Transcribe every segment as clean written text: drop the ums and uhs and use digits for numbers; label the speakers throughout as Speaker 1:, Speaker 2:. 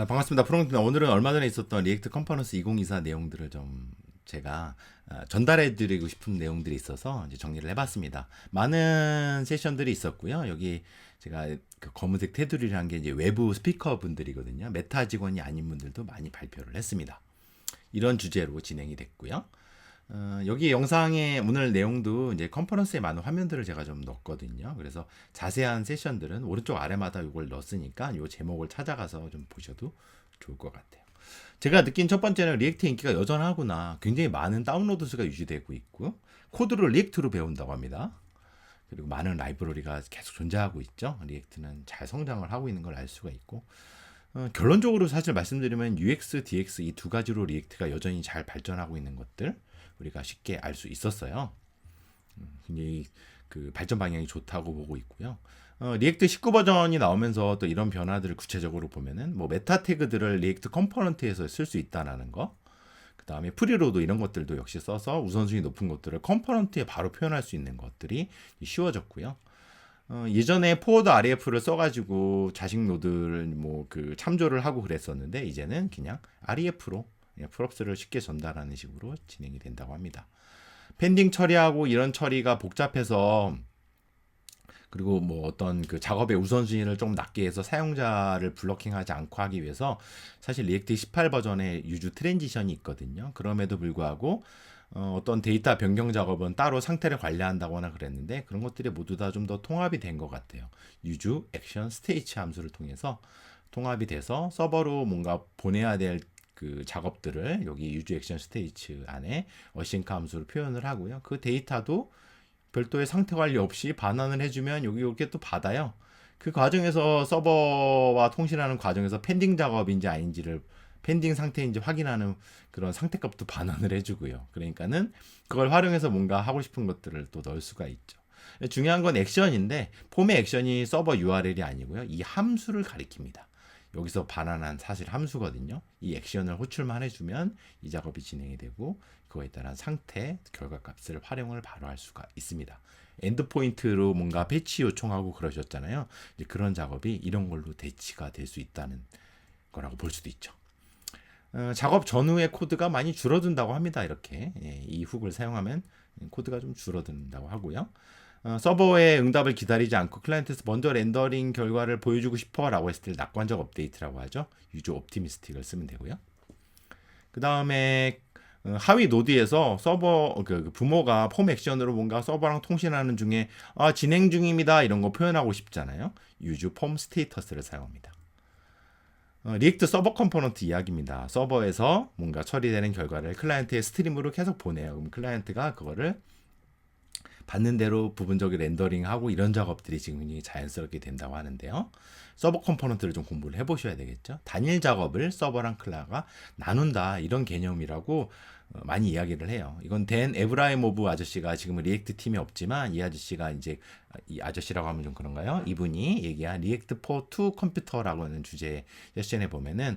Speaker 1: 반갑습니다. 프롱입니다. 오늘은 얼마 전에 있었던 리액트 컨퍼런스 2024 내용들을 좀 제가 전달해 드리고 싶은 내용들이 있어서 이제 정리를 해봤습니다. 많은 세션들이 있었고요. 여기 제가 그 검은색 테두리라는 게 이제 외부 스피커 분들이거든요. 메타 직원이 아닌 분들도 많이 발표를 했습니다. 이런 주제로 진행이 됐고요. 여기 영상에 오늘 내용도 이제 컨퍼런스에 많은 화면들을 제가 좀 넣었거든요. 그래서 자세한 세션들은 오른쪽 아래마다 이걸 넣었으니까 이 제목을 찾아가서 좀 보셔도 좋을 것 같아요. 제가 느낀 첫 번째는 리액트 인기가 여전하구나. 굉장히 많은 다운로드 수가 유지되고 있고 코드를 리액트로 배운다고 합니다. 그리고 많은 라이브러리가 계속 존재하고 있죠. 리액트는 잘 성장을 하고 있는 걸 알 수가 있고 결론적으로 사실 말씀드리면 UX, DX 이 두 가지로 리액트가 여전히 잘 발전하고 있는 것들 우리가 쉽게 알 수 있었어요. 굉장히 그 발전 방향이 좋다고 보고 있고요. 리액트 19 버전이 나오면서 또 이런 변화들을 구체적으로 보면은 뭐 메타 태그들을 리액트 컴포넌트에서 쓸 수 있다라는 거. 그 다음에 프리로드 이런 것들도 역시 써서 우선순위 높은 것들을 컴포넌트에 바로 표현할 수 있는 것들이 쉬워졌고요. 예전에 포워드 REF를 써가지고 자식 노드를 뭐 그 참조를 하고 그랬었는데 이제는 그냥 REF로 프롭스를 쉽게 전달하는 식으로 진행이 된다고 합니다. 펜딩 처리하고 이런 처리가 복잡해서 그리고 뭐 어떤 그 작업의 우선순위를 좀 낮게 해서 사용자를 블러킹하지 않고 하기 위해서 사실 리액트 18 버전에 유주 트랜지션이 있거든요. 그럼에도 불구하고 어떤 데이터 변경 작업은 따로 상태를 관리한다거나 그랬는데 그런 것들이 모두 다 좀 더 통합이 된 것 같아요. 유주, 액션, 스테이치 함수를 통해서 통합이 돼서 서버로 뭔가 보내야 될 그 작업들을 여기 유주 액션 스테이치 안에 어싱크 함수로 표현을 하고요. 그 데이터도 별도의 상태 관리 없이 반환을 해주면 여기 이렇게 또 받아요. 그 과정에서 서버와 통신하는 과정에서 펜딩 작업인지 아닌지를 펜딩 상태인지 확인하는 그런 상태값도 반환을 해주고요. 그러니까는 그걸 활용해서 뭔가 하고 싶은 것들을 또 넣을 수가 있죠. 중요한 건 액션인데 폼의 액션이 서버 URL이 아니고요. 이 함수를 가리킵니다. 여기서 반환한 사실 함수거든요. 이 액션을 호출만 해주면 이 작업이 진행이 되고 그거에 따른 상태 결과값을 활용을 바로 할 수가 있습니다. 엔드포인트로 뭔가 패치 요청하고 그러셨잖아요. 이제 그런 작업이 이런 걸로 대치가 될 수 있다는 거라고 볼 수도 있죠. 작업 전후의 코드가 많이 줄어든다고 합니다. 이렇게 이 훅을 사용하면 코드가 좀 줄어든다고 하고요. 서버의 응답을 기다리지 않고 클라이언트에서 먼저 렌더링 결과를 보여주고 싶어 라고 했을 때 낙관적 업데이트라고 하죠. 유저 옵티미스틱을 쓰면 되고요. 그 다음에 하위 노드에서 서버 그 부모가 폼 액션으로 뭔가 서버랑 통신하는 중에 진행 중입니다 이런 거 표현하고 싶잖아요. 유저 폼 스테이터스를 사용합니다. 리액트 서버 컴포넌트 이야기입니다. 서버에서 뭔가 처리되는 결과를 클라이언트의 스트림으로 계속 보내요. 그럼 클라이언트가 그거를 받는 대로 부분적인 렌더링하고 이런 작업들이 지금 굉장히 자연스럽게 된다고 하는데요. 서버 컴포넌트를 좀 공부를 해보셔야 되겠죠. 단일 작업을 서버랑 클라가 나눈다 이런 개념이라고 많이 이야기를 해요. 이건 댄 에브라이모브 아저씨가 지금은 리액트 팀이 없지만 이 아저씨가 이제 이 아저씨라고 하면 좀 그런가요? 이분이 얘기한 리액트 포 투 컴퓨터라고 하는 주제 세션에 보면은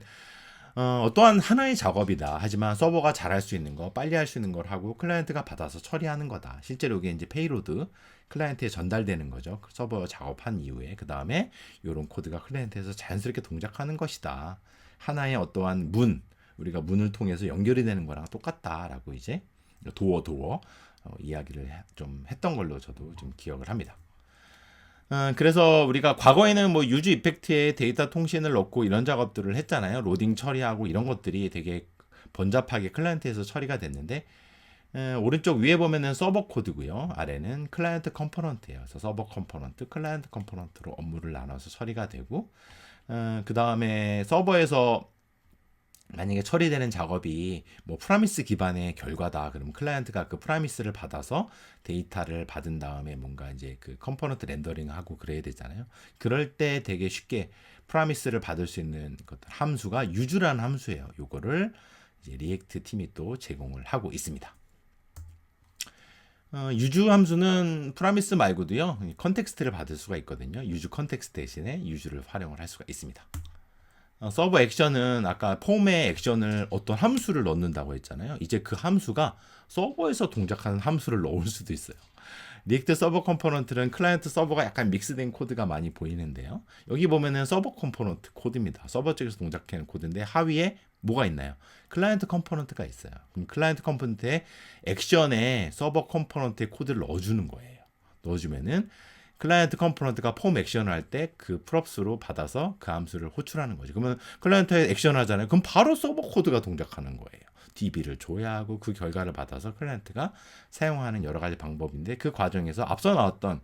Speaker 1: 어떠한 하나의 작업이다. 하지만 서버가 잘할 수 있는 거, 빨리 할 수 있는 걸 하고 클라이언트가 받아서 처리하는 거다. 실제로 이게 이제 페이로드 클라이언트에 전달되는 거죠. 서버 작업한 이후에 그 다음에 이런 코드가 클라이언트에서 자연스럽게 동작하는 것이다. 하나의 어떠한 문, 우리가 문을 통해서 연결이 되는 거랑 똑같다라고 이제 도어 이야기를 좀 했던 걸로 저도 좀 기억을 합니다. 그래서 우리가 과거에는 뭐 유즈 이펙트에 데이터 통신을 넣고 이런 작업들을 했잖아요. 로딩 처리하고 이런 것들이 되게 번잡하게 클라이언트에서 처리가 됐는데 오른쪽 위에 보면은 서버 코드고요. 아래는 클라이언트 컴포넌트예요. 그래서 서버 컴포넌트, 클라이언트 컴포넌트로 업무를 나눠서 처리가 되고 그 다음에 서버에서 만약에 처리되는 작업이 뭐 프라미스 기반의 결과다. 그러면 클라이언트가 그 프라미스를 받아서 데이터를 받은 다음에 뭔가 이제 그 컴포넌트 렌더링하고 그래야 되잖아요. 그럴 때 되게 쉽게 프라미스를 받을 수 있는 것들 함수가 유주라는 함수예요. 요거를 이제 리액트 팀이 또 제공을 하고 있습니다. 유주 함수는 프라미스 말고도요. 컨텍스트를 받을 수가 있거든요. 유주 컨텍스트 대신에 유주를 활용을 할 수가 있습니다. 서버 액션은 아까 폼의 액션을 어떤 함수를 넣는다고 했잖아요. 이제 그 함수가 서버에서 동작하는 함수를 넣을 수도 있어요. 리액트 서버 컴포넌트는 클라이언트 서버가 약간 믹스된 코드가 많이 보이는데요. 여기 보면은 서버 컴포넌트 코드입니다. 서버 쪽에서 동작하는 코드인데 하위에 뭐가 있나요? 클라이언트 컴포넌트가 있어요. 그럼 클라이언트 컴포넌트의 액션에 서버 컴포넌트의 코드를 넣어주는 거예요. 넣어주면은 클라이언트 컴포넌트가 폼 액션을 할 때 그 프롭스로 받아서 그 함수를 호출하는 거죠. 그러면 클라이언트에 액션 하잖아요. 그럼 바로 서버 코드가 동작하는 거예요. DB를 줘야 하고 그 결과를 받아서 클라이언트가 사용하는 여러 가지 방법인데 그 과정에서 앞서 나왔던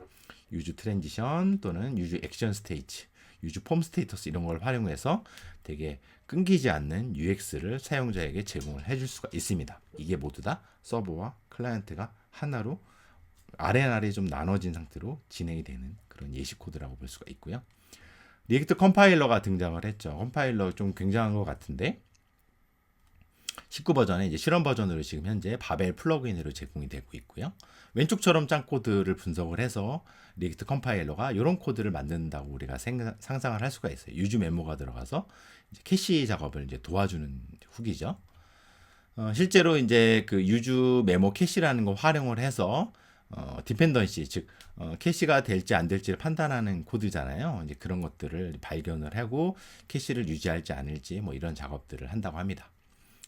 Speaker 1: 유즈 트랜지션 또는 유즈 액션 스테이지, 유즈 폼 스테이터스 이런 걸 활용해서 되게 끊기지 않는 UX를 사용자에게 제공을 해줄 수가 있습니다. 이게 모두 다 서버와 클라이언트가 하나로 아래아래 좀 나눠진 상태로 진행이 되는 그런 예시 코드라고 볼 수가 있고요. 리액트 컴파일러가 등장을 했죠. 컴파일러 좀 굉장한 것 같은데 19버전에 이제 실험 버전으로 지금 현재 바벨 플러그인으로 제공이 되고 있고요. 왼쪽처럼 짠 코드를 분석을 해서 리액트 컴파일러가 이런 코드를 만든다고 우리가 상상을 할 수가 있어요. 유즈 메모가 들어가서 이제 캐시 작업을 이제 도와주는 후기죠. 실제로 이제 그 유즈 메모 캐시라는 거 활용을 해서 디펜던시 즉 캐시가 될지 안 될지를 판단하는 코드잖아요. 이제 그런 것들을 발견을 하고 캐시를 유지할지 않을지 뭐 이런 작업들을 한다고 합니다.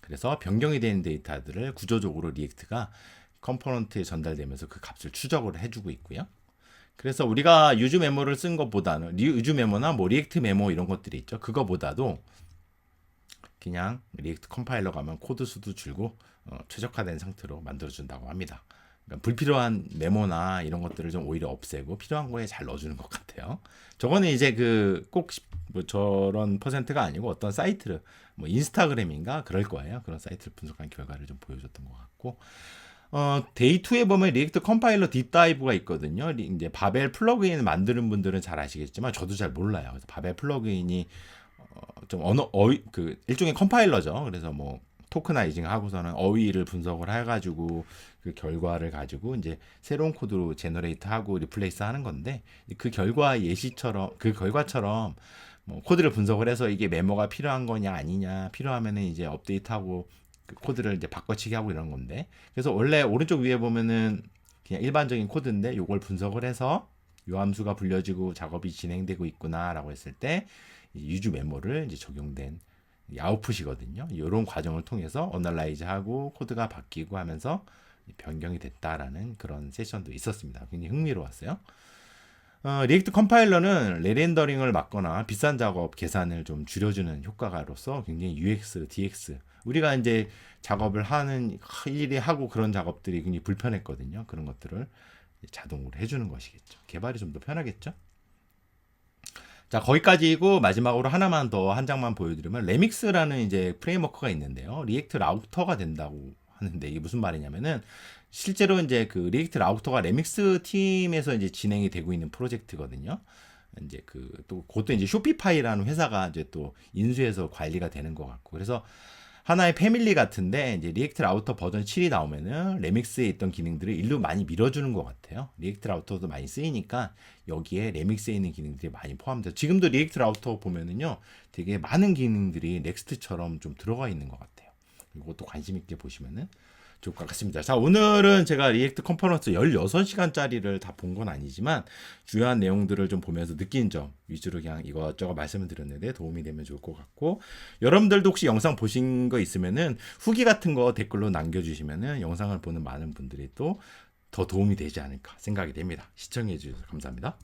Speaker 1: 그래서 변경이 되는 데이터들을 구조적으로 리액트가 컴포넌트에 전달되면서 그 값을 추적을 해주고 있고요. 그래서 우리가 유즈 메모를 쓴 것보다는 유즈 메모나 뭐 리액트 메모 이런 것들이 있죠. 그거보다도 그냥 리액트 컴파일러 가면 코드 수도 줄고 최적화된 상태로 만들어준다고 합니다. 그러니까 불필요한 메모나 이런 것들을 좀 오히려 없애고 필요한 거에 잘 넣어주는 것 같아요. 저거는 이제 그 꼭 뭐 저런 퍼센트가 아니고 어떤 사이트, 뭐 인스타그램인가 그럴 거예요. 그런 사이트를 분석한 결과를 좀 보여줬던 것 같고, 데이 2에 보면 리액트 컴파일러 딥다이브가 있거든요. 이제 바벨 플러그인 만드는 분들은 잘 아시겠지만 저도 잘 몰라요. 그래서 바벨 플러그인이 좀 그 일종의 컴파일러죠. 그래서 뭐 토크나이징 하고서는 어휘를 분석을 해가지고 그 결과를 가지고 이제 새로운 코드로 제너레이트하고 리플레이스 하는 건데 그 결과 예시처럼 그 결과처럼 뭐 코드를 분석을 해서 이게 메모가 필요한 거냐 아니냐 필요하면은 이제 업데이트하고 그 코드를 이제 바꿔치기 하고 이런 건데 그래서 원래 오른쪽 위에 보면은 그냥 일반적인 코드인데 요걸 분석을 해서 요 함수가 불려지고 작업이 진행되고 있구나라고 했을 때 유즈 메모를 이제 적용된 아웃풋이거든요. 이런 과정을 통해서 어널라이즈하고 코드가 바뀌고 하면서 변경이 됐다라는 그런 세션도 있었습니다. 굉장히 흥미로웠어요. 리액트 컴파일러는 레렌더링을 막거나 비싼 작업 계산을 좀 줄여주는 효과가로서 굉장히 UX, DX 우리가 이제 작업을 하는 일일이 하고 그런 작업들이 굉장히 불편했거든요. 그런 것들을 자동으로 해주는 것이겠죠. 개발이 좀 더 편하겠죠. 자, 거기까지고 마지막으로 하나만 더 한 장만 보여드리면 레믹스라는 이제 프레임워크가 있는데요. 리액트 라우터가 된다고 하는데 이게 무슨 말이냐면은 실제로 이제 그 리액트 라우터가 레믹스 팀에서 이제 진행이 되고 있는 프로젝트거든요. 이제 그 또 그것도 이제 쇼피파이라는 회사가 이제 또 인수해서 관리가 되는 것 같고 그래서 하나의 패밀리 같은데 이제 리액트 라우터 버전 7이 나오면은 레믹스에 있던 기능들을 일로 많이 밀어주는 것 같아요. 리액트 라우터도 많이 쓰이니까 여기에 레믹스에 있는 기능들이 많이 포함돼서 지금도 리액트 라우터 보면은요 되게 많은 기능들이 넥스트처럼 좀 들어가 있는 것 같아요. 이것도 관심 있게 보시면은 좋을 것 같습니다. 자, 오늘은 제가 리액트 컴포넌트 16시간짜리를 다 본 건 아니지만 주요한 내용들을 좀 보면서 느낀 점 위주로 그냥 이것저것 말씀을 드렸는데 도움이 되면 좋을 것 같고 여러분들도 혹시 영상 보신 거 있으면은 후기 같은 거 댓글로 남겨주시면은 영상을 보는 많은 분들이 또 더 도움이 되지 않을까 생각이 됩니다. 시청해 주셔서 감사합니다.